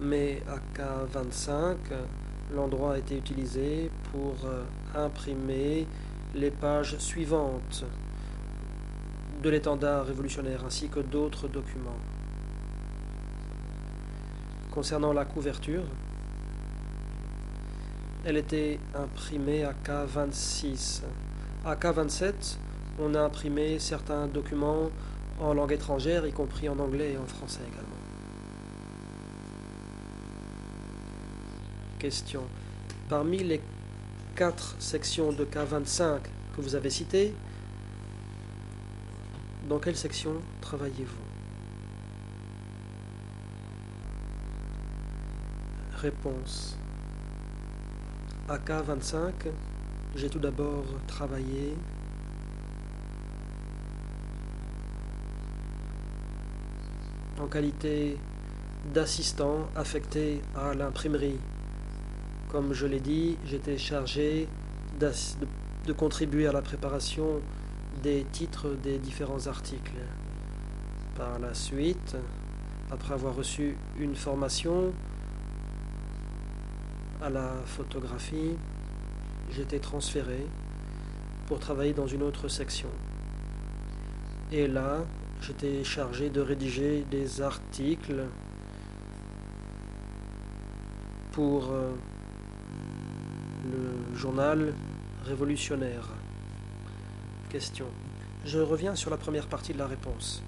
Mais à K25, l'endroit a été utilisé pour imprimer les pages suivantes de l'Étendard révolutionnaire ainsi que d'autres documents. Concernant la couverture, elle était imprimée à K26. À K27, on a imprimé certains documents en langue étrangère, y compris en anglais et en français également. Question. Parmi les 4 sections de K25 que vous avez citées, dans quelle section travaillez-vous? Réponse. À K25, j'ai tout d'abord travaillé en qualité d'assistant affecté à l'imprimerie. Comme je l'ai dit, j'étais chargé de contribuer à la préparation des titres des différents articles. Par la suite, après avoir reçu une formation à la photographie, j'étais transféré pour travailler dans une autre section. Et là, j'étais chargé de rédiger des articles pour le journal révolutionnaire. Question. Je reviens sur la première partie de la réponse.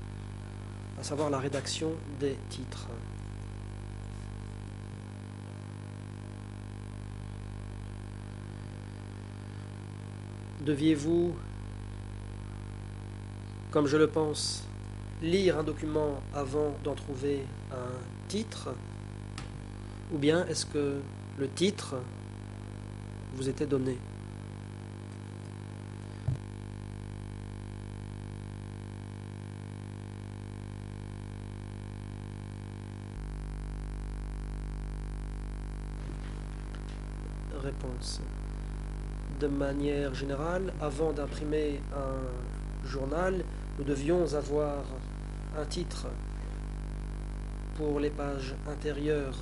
à savoir la rédaction des titres. Deviez-vous, comme je le pense, lire un document avant d'en trouver un titre? Ou bien est-ce que le titre vous était donné? Réponse. De manière générale, avant d'imprimer un journal, nous devions avoir un titre pour les pages intérieures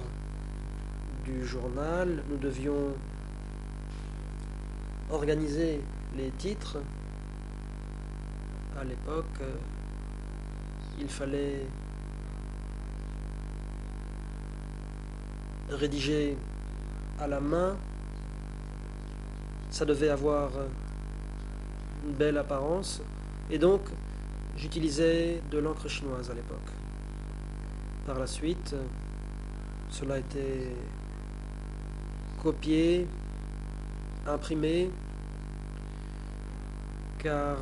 du journal. Nous devions organiser les titres. À l'époque, il fallait rédiger à la main. Ça devait avoir une belle apparence, et donc j'utilisais de l'encre chinoise à l'époque. Par la suite, cela a été copié, imprimé, car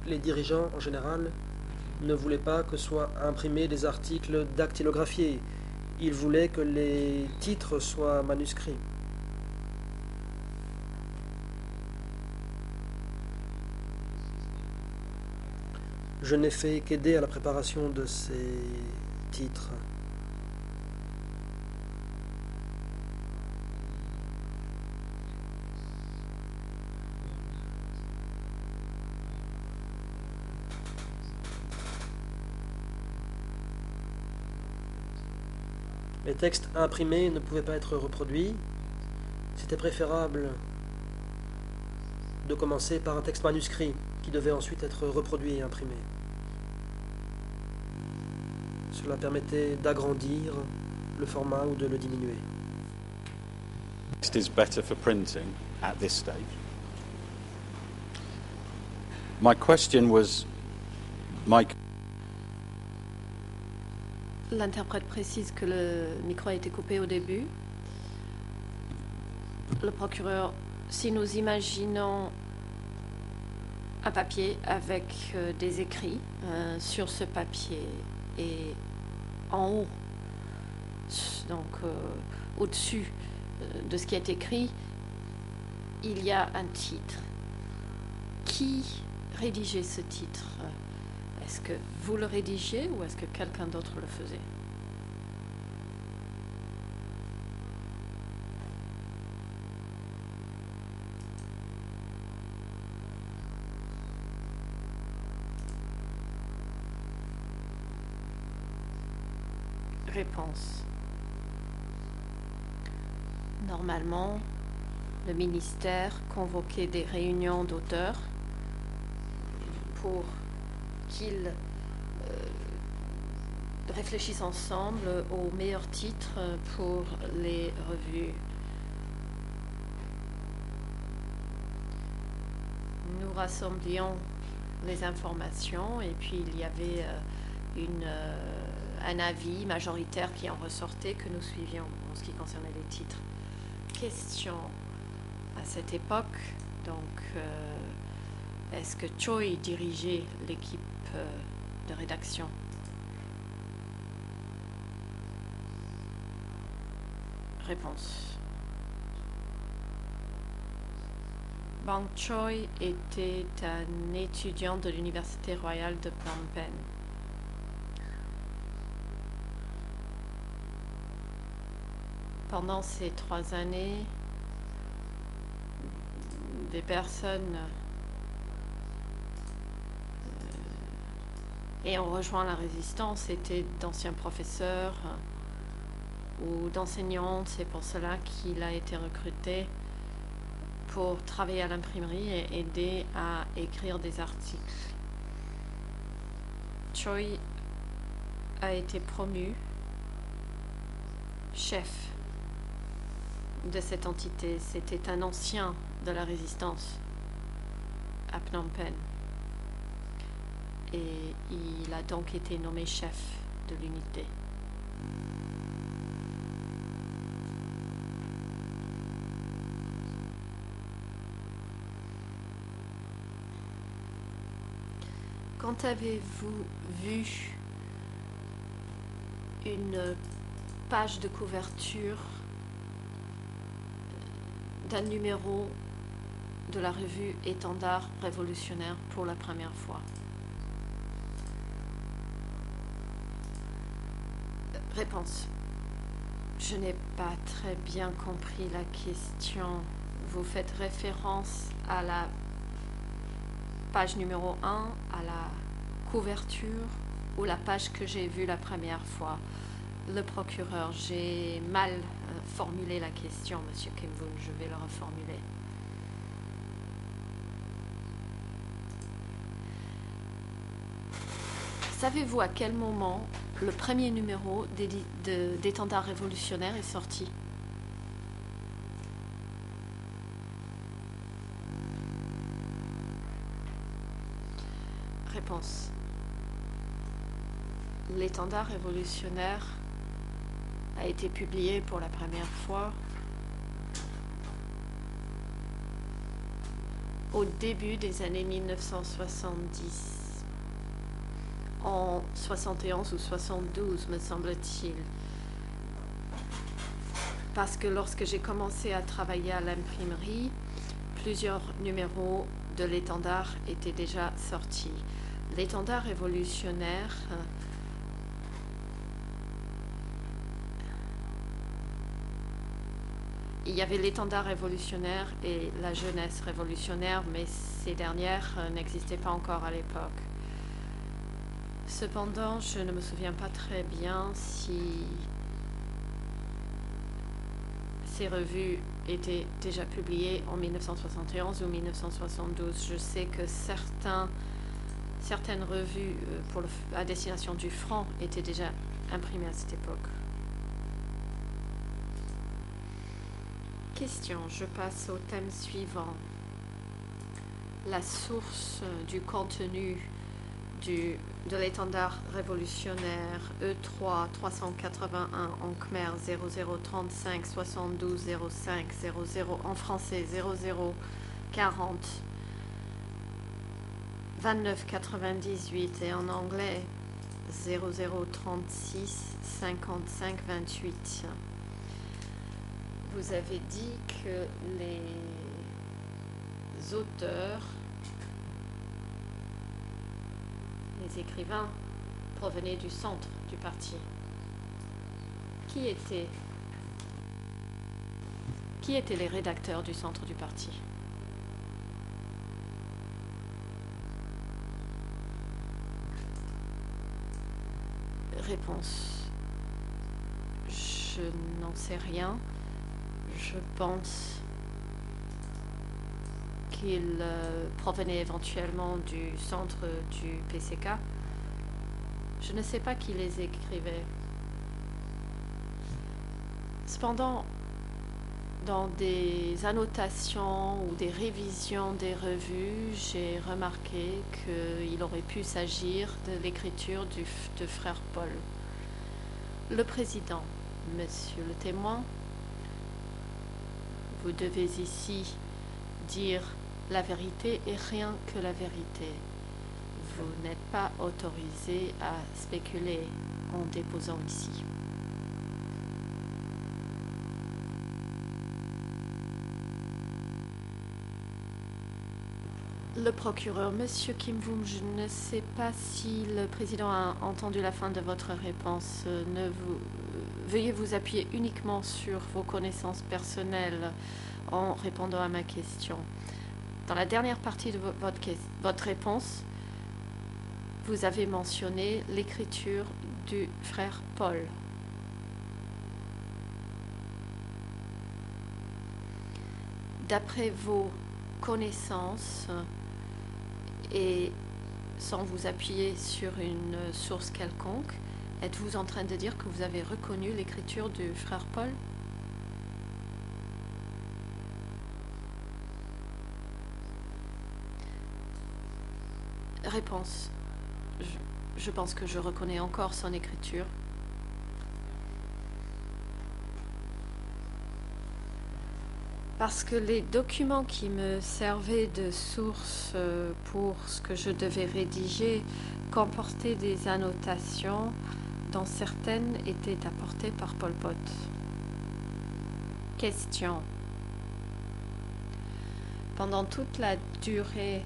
les dirigeants en général ne voulaient pas que soient imprimés des articles dactylographiés. Ils voulaient que les titres soient manuscrits. Je n'ai fait qu'aider à la préparation de ces titres. Les textes imprimés ne pouvaient pas être reproduits. C'était préférable de commencer par un texte manuscrit qui devait ensuite être reproduit et imprimé. Cela permettait d'agrandir le format ou de le diminuer. Text is better for printing at this stage. My question was, L'interprète précise que le micro a été coupé au début. Le procureur, si nous imaginons un papier avec des écrits sur ce papier et en haut, donc au-dessus de ce qui est écrit, il y a un titre. Qui rédigeait ce titre? Est-ce que vous le rédigez ou est-ce que quelqu'un d'autre le faisait? Réponse. Normalement, le ministère convoquait des réunions d'auteurs pour qu'ils réfléchissent ensemble aux meilleurs titres pour les revues. Nous rassemblions les informations et puis il y avait un avis majoritaire qui en ressortait que nous suivions en ce qui concernait les titres. Question à cette époque, donc est-ce que Choi dirigeait l'équipe de rédaction? Réponse. Bang Choi était un étudiant de l'Université royale de Phnom Penh. Pendant ces 3 années, des personnes ayant rejoint la résistance étaient d'anciens professeurs ou d'enseignantes. C'est pour cela qu'il a été recruté pour travailler à l'imprimerie et aider à écrire des articles. Choi a été promu chef de cette entité. C'était un ancien de la résistance à Phnom Penh. et il a donc été nommé chef de l'unité. Quand avez-vous vu une page de couverture d'un numéro de la revue Étendard révolutionnaire pour la première fois? Réponse. Je n'ai pas très bien compris la question. Vous faites référence à la page numéro 1, à la couverture ou la page que j'ai vue la première fois? Le procureur, j'ai mal formulé la question, Monsieur Kim Voon, je vais le reformuler. Savez-vous à quel moment le premier numéro d'Étendard révolutionnaire est sorti? Réponse. L'Étendard révolutionnaire a été publié pour la première fois au début des années 1970, en 71 ou 72 me semble-t-il, parce que lorsque j'ai commencé à travailler à l'imprimerie, plusieurs numéros de l'Étendard étaient déjà sortis. L'Étendard révolutionnaire il y avait l'Étendard révolutionnaire et la jeunesse révolutionnaire, mais ces dernières n'existaient pas encore à l'époque. Cependant, je ne me souviens pas très bien si ces revues étaient déjà publiées en 1971 ou 1972. Je sais que certaines revues à destination du front étaient déjà imprimées à cette époque. Question, je passe au thème suivant. La source du contenu de l'étendard révolutionnaire E3 381 en Khmer 0035 72 05 00 en français 0040 29 98 et en anglais 0036 55 28. Vous avez dit que les auteurs, les écrivains, provenaient du centre du parti. Qui étaient les rédacteurs du centre du parti? Réponse. Je n'en sais rien. Je pense qu'ils provenaient éventuellement du centre du PCK. Je ne sais pas qui les écrivait. Cependant, dans des annotations ou des révisions des revues, j'ai remarqué qu'il aurait pu s'agir de l'écriture de frère Paul. Le président, monsieur le témoin, vous devez ici dire la vérité et rien que la vérité. Vous n'êtes pas autorisé à spéculer en déposant ici. Le procureur, Monsieur Kim Voon, je ne sais pas si le président a entendu la fin de votre réponse. Veuillez vous appuyer uniquement sur vos connaissances personnelles en répondant à ma question. Dans la dernière partie de votre réponse, vous avez mentionné l'écriture du frère Paul. D'après vos connaissances, et sans vous appuyer sur une source quelconque, êtes-vous en train de dire que vous avez reconnu l'écriture du frère Paul? Réponse. je pense que je reconnais encore son écriture. Parce que les documents qui me servaient de source pour ce que je devais rédiger comportaient des annotations dont certaines étaient apportées par Pol Pot. Question. Pendant toute la durée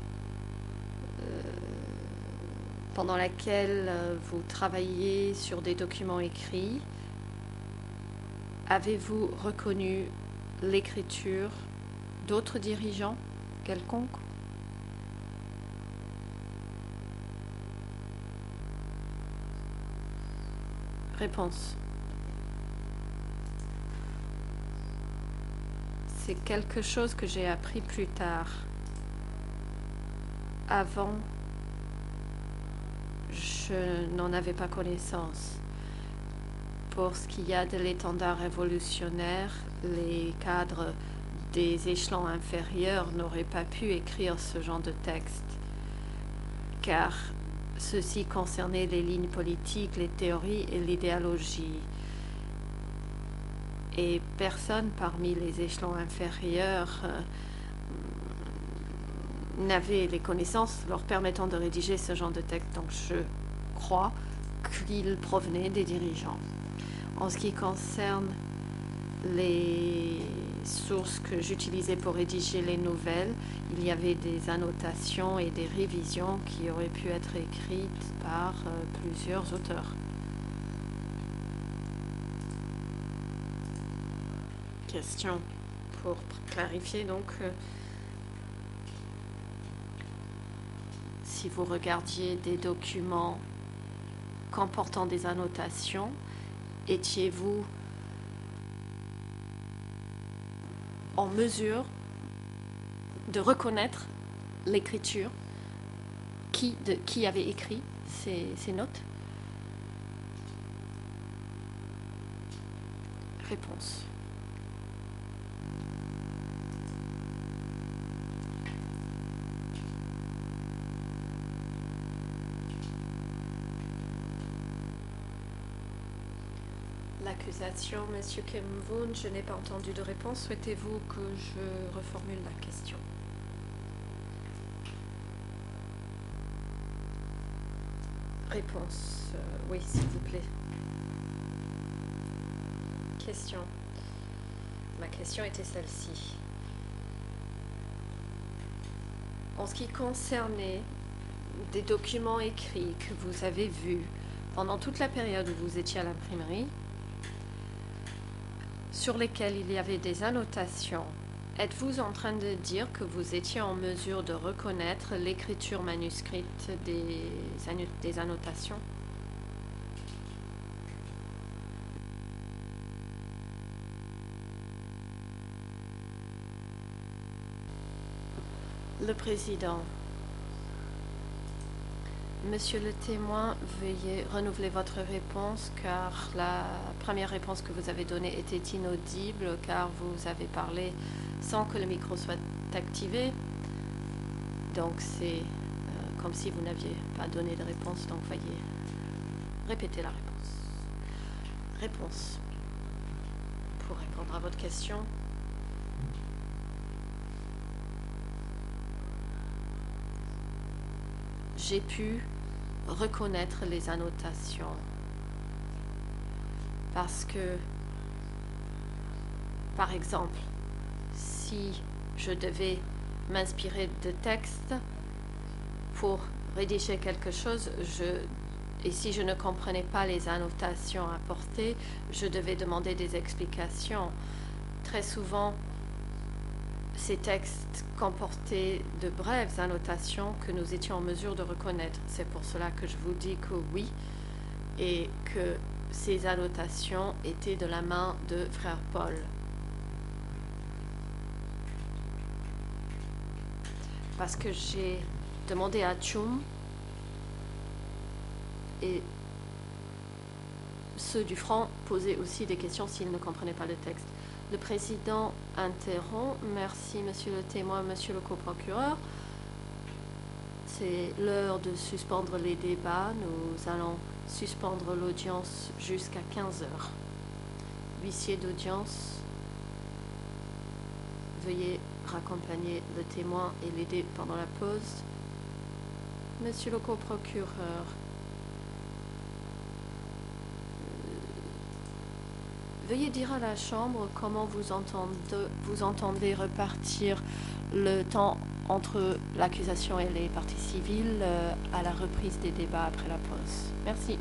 pendant laquelle vous travaillez sur des documents écrits, avez-vous reconnu l'écriture d'autres dirigeants quelconques? Réponse. C'est quelque chose que j'ai appris plus tard. Avant, je n'en avais pas connaissance. Pour ce qui y a de l'étendard révolutionnaire, les cadres des échelons inférieurs n'auraient pas pu écrire ce genre de texte, car ceci concernait les lignes politiques, les théories et l'idéologie. Et personne parmi les échelons inférieurs n'avait les connaissances leur permettant de rédiger ce genre de texte. Donc je crois qu'il provenait des dirigeants. En ce qui concerne les sources que j'utilisais pour rédiger les nouvelles, il y avait des annotations et des révisions qui auraient pu être écrites par plusieurs auteurs. Question pour clarifier donc. Si vous regardiez des documents comportant des annotations, étiez-vous en mesure de reconnaître l'écriture qui avait écrit ces notes? Réponse. L'accusation, Monsieur Kemvoon, je n'ai pas entendu de réponse. Souhaitez-vous que je reformule la question? Réponse, oui, s'il vous plaît. Question. Ma question était celle-ci. En ce qui concernait des documents écrits que vous avez vus pendant toute la période où vous étiez à l'imprimerie, sur lesquels il y avait des annotations, êtes-vous en train de dire que vous étiez en mesure de reconnaître l'écriture manuscrite des annotations? Le président. Monsieur le témoin, veuillez renouveler votre réponse car la première réponse que vous avez donnée était inaudible car vous avez parlé sans que le micro soit activé. Donc c'est comme si vous n'aviez pas donné de réponse. Donc veuillez répéter la réponse. Réponse. Pour répondre à votre question. J'ai pu reconnaître les annotations parce que, par exemple, si je devais m'inspirer de textes pour rédiger quelque chose, et si je ne comprenais pas les annotations apportées, je devais demander des explications. Très souvent, ces textes comportaient de brèves annotations que nous étions en mesure de reconnaître. C'est pour cela que je vous dis que oui, et que ces annotations étaient de la main de frère Paul. Parce que j'ai demandé à Tchoum et ceux du Front posaient aussi des questions s'ils ne comprenaient pas le texte. Le président interrompt. Merci, monsieur le témoin, monsieur le coprocureur. C'est l'heure de suspendre les débats. Nous allons suspendre l'audience jusqu'à 15 heures. Huissier d'audience, veuillez raccompagner le témoin et l'aider pendant la pause. Monsieur le coprocureur, veuillez dire à la Chambre comment vous entendez repartir le temps entre l'accusation et les parties civiles à la reprise des débats après la pause. Merci.